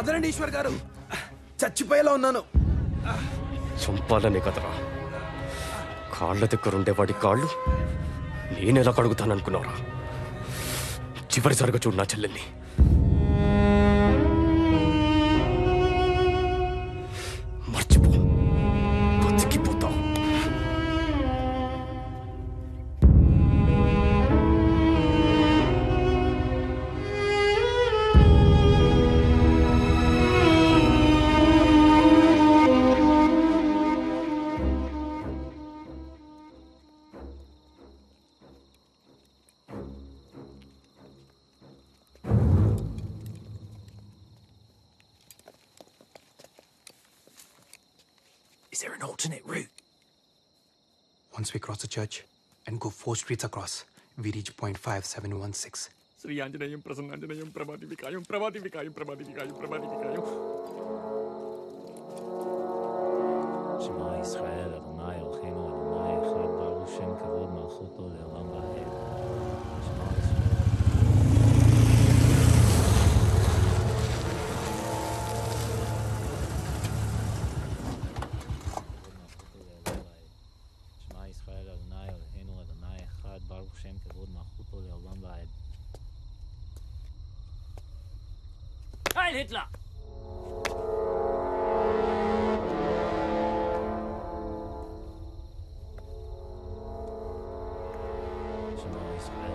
వదలండి ఈశ్వర్ గారు, చచ్చిపోయేలా ఉన్నాను. చంపాలనే కదరా కాళ్ళ దగ్గరుండేవాడి కాళ్ళు నేనెలా కడుగుతాననుకున్నారా? చివరిసారిగా చూడు నా చెల్లెల్ని. మర్చిపో, బతికిపోతావు. Is there an alternate route? Once we cross the church and go 4 streets across, we reach point 5716. Sri Anjaneyam Prasannajaneyam Prabhadivikayam Prabhadivikayam Prabhadivikayam Prabhadivikayam. Shema Yisrael Adonai Eloheinu Adonai Echad Baruch Shem Kavod Malchuto Le'olam Va'ed. Shema Yisrael. Heil Hitler! Shema Yisrael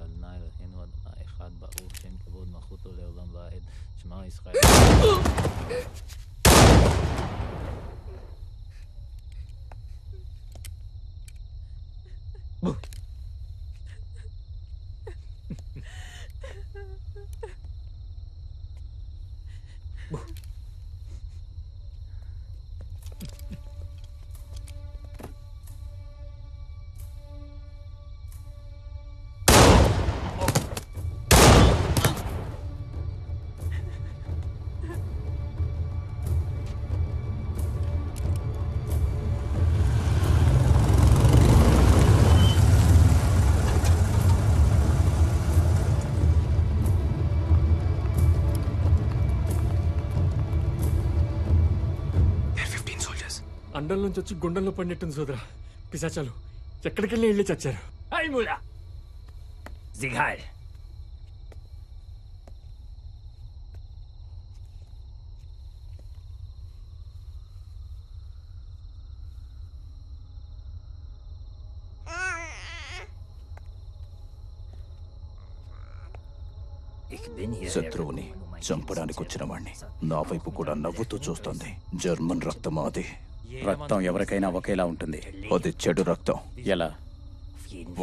Adonai Eloheinu Adonai Echad Baruch Shem Kavod Malchuto Le'olam Va'ed. Shema Yisrael. అండం నుంచి వచ్చి గుండెల్లో పడినట్టుంది సోదరా. పిశాచాలు ఎక్కడికెళ్ళి వెళ్ళి చచ్చారు. Hey Mullah! Sieg heil! శత్రువుని చంపడానికి వచ్చిన వాణ్ణి నా వైపు కూడా నవ్వుతూ చూస్తుంది. జర్మన్ రక్తం అది. రక్తం ఎవరికైనా ఒకేలా ఉంటుంది. అది చెడు రక్తం. ఎలా?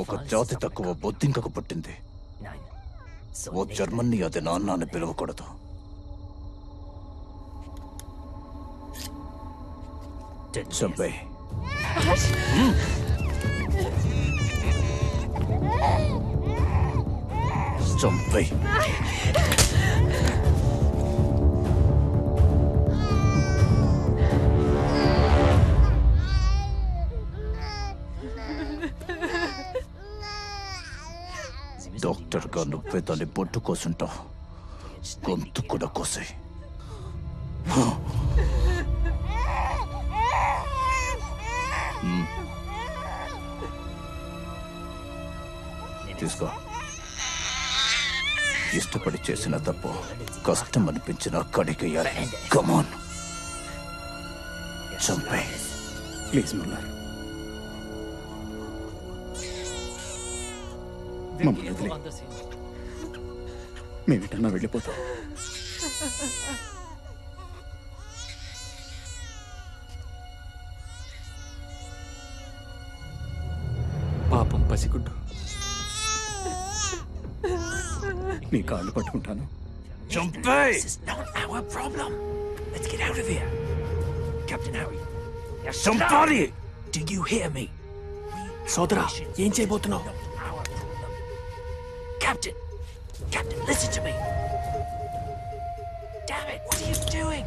ఒక జాతి తక్కువ బొద్దింకకు పుట్టింది. ఓ జర్మన్ని అది నాన్న అని పిలవకూడదు. చంపే. చంపే. డాక్టర్ గా నువ్వే దాన్ని బొట్టు కోసుంటావు. గొంతు కూడా కోసే. తీసుకో. ఇష్టపడి చేసిన తప్పు కష్టం అనిపించిన కడిగేయాలి. కమాన్ చంపే. ప్లీజ్ ముల్లర్, మమ్మల్ని వదిలే. మేమిటన్నా వెళ్ళిపోతాం. పాపం పసిగుడ్డు. నీ కాళ్ళు పట్టుకుంటాను. చంపే. This is not our problem. Let's get out of here. Captain Harry. Somebody! Do you hear me? సోదరా, ఏం చేయబోతున్నావు? Captain! Captain, listen to me! Damn it, what are you doing?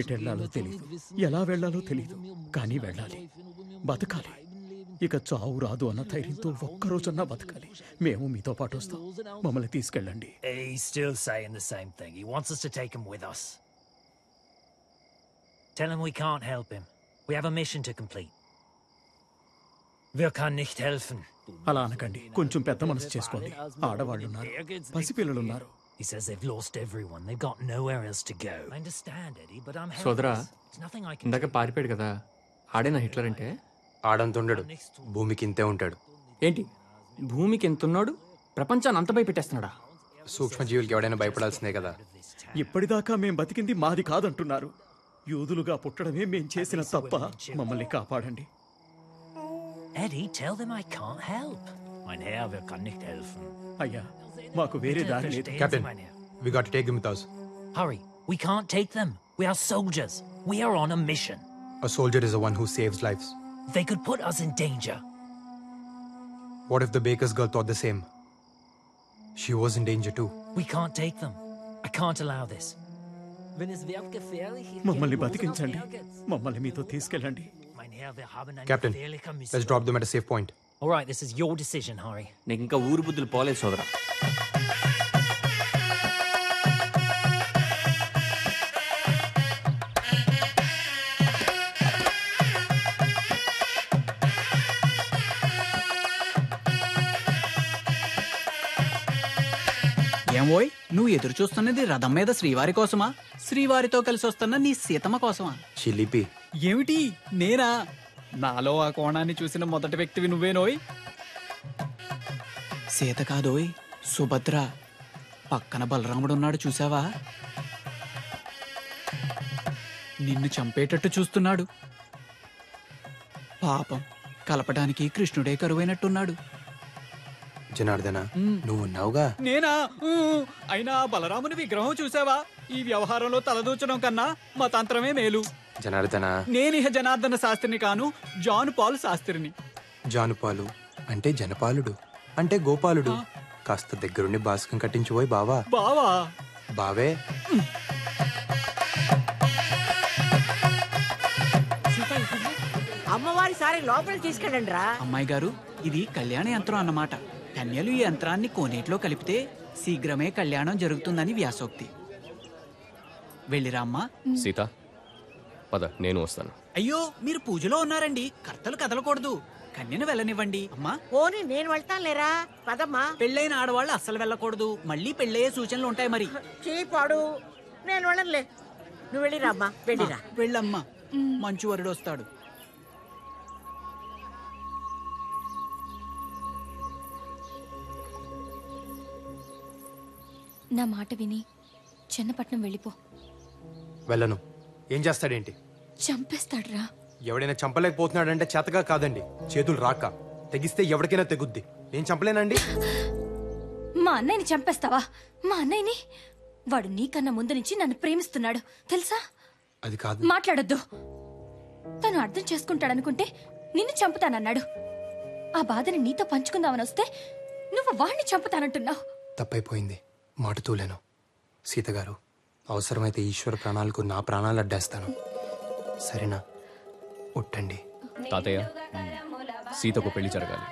ఎటెళ్లాలో తెలీదు, ఎలా వెళ్లాలో తెలీదు, కానీ వెళ్ళాలి, బతకాలి. ఇక చావు రాదు అన్న ధైర్యంతో ఒక్కరోజన్నా బతకాలి. మేము మీతో పాటు వస్తాం, మమ్మల్ని తీసుకెళ్ళండి. He's still saying the same thing. He wants us to take him with us. Tell him we can't help him. We have a mission to complete. Wir kann nicht helfen. అలా అనకండి, కొంచెం పెద్ద మనసు చేసుకోండి. ఆడవాళ్ళున్నారు, పసిపిల్లలున్నారు. He says they've lost everyone. They've got nowhere else to go. I understand, Eddie, but I'm సోదరా helpless. There's nothing I can ఇందాక పారిపోయాడు కదా, ఆడేనా హిట్లర్ అంటే? ఆడంతుండడు, భూమికి ఇంతే ఉంటాడు. ఏంటి భూమికి ఎంతున్నాడు, ప్రపంచాన్ని అంత భయపెట్టేస్తున్నాడా? సూక్ష్మజీవులకి ఎవడైనా భయపడాల్సిందే కదా. ఇప్పటిదాకా మేం బతికింది మాది కాదంటున్నారు. యూదులుగా పుట్టడమే మేం చేసిన తప్ప. మమ్మల్ని కాపాడండి. Eddie, tell them I can't help. Mein Herr, wir kann nicht helfen. అయ్యా, మాకు వేరే దారి లేదు. Captain, we got to take them with us. Hurry, we can't take them. We are soldiers. We are on a mission. A soldier is the one who saves lives. They could put us in danger. What if the baker's girl thought the same? She was in danger too. We can't take them. I can't allow this. మమ్మల్ని బతికించండి, మమ్మల్ని మీతో తీసుకెళ్ళండి. Mein Herr, wir haben eine Captain, gefährliche Mission. let's drop them at a safe point. All right, this is your decision, Harry. నీకు ఇంకా ఊరు బుద్ధులు పోలేదు సోదరా. ఏమోయ్, నువ్వు ఎదురు చూస్తున్నది రథం మీద శ్రీవారి కోసమా, శ్రీవారితో కలిసి వస్తున్న నీ సీతమ్మ కోసమా? చిలిపి. ఏమిటి, నేనా? నాలో ఆ కోణాన్ని చూసిన మొదటి వ్యక్తివి నువ్వేనోయ్. సీత కాదోయ్, సుభద్ర. పక్కన బలరాముడున్నాడు, చూసావా? నిన్ను చంపేటట్టు చూస్తున్నాడు. పాపం, కలపడానికి కృష్ణుడే కరువైనట్టున్నాడు. జనార్దన, నువ్వు ఉన్నావుగా. నేనా? అయినా బలరాముని విగ్రహం చూసావా? ఈ వ్యవహారంలో తలదూచడం కన్నా మా తంత్రమే మేలు. జనార్దన. నేనిహ జనార్దన శాస్త్రిని కాను, జాన్ పాల్ శాస్త్రిని. జానుపాలు అంటే జనపాలుడు, అంటే గోపాలుడు. కాస్త దగ్గరుండి బాస్కం కట్టించిపోయి బావా. బావా? బావే. అమ్మవారి సారి లోపలికి తీసుకెళ్ళండి రా. అమ్మాయి గారు, ఇది కళ్యాణ యంత్రం అన్నమాట. కన్యలు ఈ యంత్రాన్ని కోనేటిలో కలిపితే శీఘ్రమే కళ్యాణం జరుగుతుందని వ్యాసోక్తి. వెళ్ళిరా అమ్మా. సీత పద, నేను వస్తాను. అయ్యో, మీరు పూజలో ఉన్నారండి, కర్తలు కదలకూడదు. కన్యను వెళ్ళనివ్వండి అమ్మా. పోనీ నేను వెళ్తాను లేరా, పదమ్మా. పెళ్ళైన ఆడవాళ్ళు అస్సలు వెళ్ళకూడదు, మళ్ళీ పెళ్ళయ్యే సూచనలు ఉంటాయి మరి. చీపాడు, నేను వెళ్ళనులే. నువ్వు వెళ్ళిరా అమ్మా, వెళ్ళిరా. వెళ్ళమ్మా, మంచు వరుడు వస్తాడు. నా మాట విని చెన్నపట్నం వెళ్ళిపో. వెళ్ళను. ఏం చేస్తాడేంటి? చంపేస్తాడ్రా. ఎవడైనా చంపలేకపోతున్నాడంటే చేతగా కాదండి, చేతులు రాక. తెగిస్తే ఎవరికైనా తెగుద్ది. నేను చంపలేనండి. మా అన్నయ్యని చంపేస్తావా? మా అన్నయ్యని? వాడు నీకన్నా ముందు నుంచి నన్ను ప్రేమిస్తున్నాడు తెలుసా? అది కాదు. మాట్లాడొద్దు. తను అర్థం చేసుకుంటాడనుకుంటే నిన్ను చంపుతానన్నాడు. ఆ బాధని నీతో పంచుకుందామని వస్తే నువ్వు వాడిని చంపుతానంటున్నావు. తప్పైపోయింది, మాట తూలేను. సీతగారు, అవసరమైతే ఈశ్వర ప్రాణాలకు నా ప్రాణాలు అడ్డేస్తాను. సరేనా? ఉట్టండి. తాతయ్య, సీతకు పెళ్లి జరగాలి.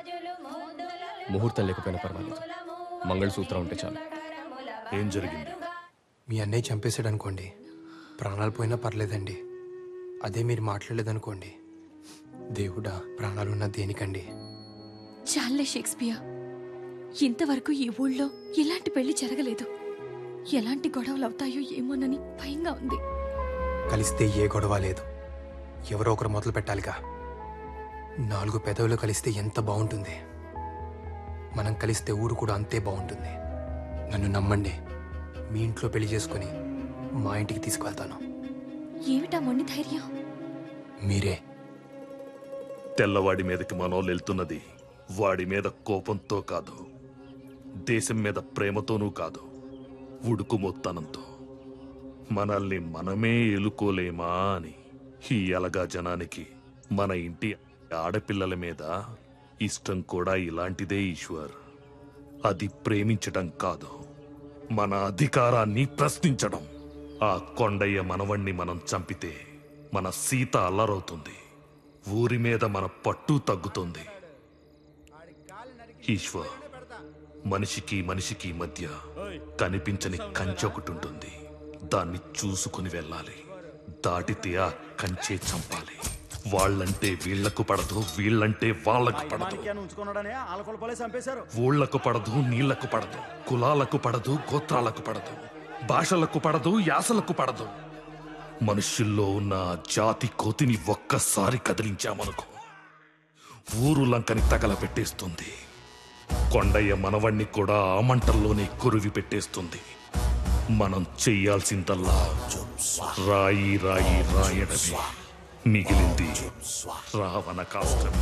ముహూర్తం లేకపోయినా పర్వాలేదు, మంగళసూత్రం ఉంటే చాలు. ఏం జరిగింది? మీ అన్నయ్య చంపేశాడు అనుకోండి, ప్రాణాలు పోయినా పర్లేదండి. అదే మీరు మాట్లాడలేదనుకోండి, దేవుడా ప్రాణాలున్నా దేనికండి? చాలే షేక్స్పియర్, ఇంతవరకు ఈ ఊళ్ళో ఇలాంటి పెళ్లి జరగలేదు. ఎలాంటి గొడవలు అవుతాయో ఏమోనని భయంగా ఉంది. కలిస్తే ఏ గొడవ లేదు, ఎవరో ఒకరు మొదలు పెట్టాలిగా. 4 పెదవులు కలిస్తే ఎంత బాగుంటుంది. మనం కలిస్తే ఊరు కూడా అంతే బాగుంటుంది. నన్ను నమ్మండి, మీ ఇంట్లో పెళ్లి చేసుకుని మా ఇంటికి తీసుకువెళ్తాను. ఏమిటా మొండి ధైర్యం? మీరే. తెల్లవాడి మీదకి మనోళ్ళు వెళ్తున్నది వాడి మీద కోపంతో కాదు, దేశం మీద ప్రేమతోనూ కాదు, ఉడుకుమొత్తనంతో. మనల్ని మనమే ఎలుకోలేమా అని. ఈ అలగా జనానికి మన ఇంటి ఆడపిల్లల మీద ఇష్టం కూడా ఇలాంటిదే ఈశ్వర్. అది ప్రేమించడం కాదు, మన అధికారాన్ని ప్రశ్నించడం. ఆ కొండయ్య మనవణ్ణి మనం చంపితే మన సీత అల్లరవుతుంది, ఊరి మీద మన పట్టు తగ్గుతుంది. ఈశ్వర్, మనిషికి మనిషికి మధ్య కనిపించని కంచె ఒకటి ఉంటుంది. దాన్ని చూసుకుని వెళ్ళాలి. దాటితే ఆ కంచే చంపాలి. వాళ్ళంటే వీళ్లకు పడదు, వీళ్ళంటే వాళ్ళకు పడదు. ఊళ్లకు పడదు, నీళ్లకు పడదు, కులాలకు పడదు, గోత్రాలకు పడదు, భాషలకు పడదు, యాసలకు పడదు. మనుష్యుల్లో ఉన్న జాతి కోతిని ఒక్కసారి కదిలించామనుకో, ఊరు లంకని తగలబెట్టేస్తుంది. కొండయ్య మనవణ్ణి కూడా ఆ మంటల్లోనే కొరివి పెట్టేస్తుంది. మనం చెయ్యాల్సిందల్లా రాయి రాయి రాయడమే. మిగిలింది రావణ కాష్టం.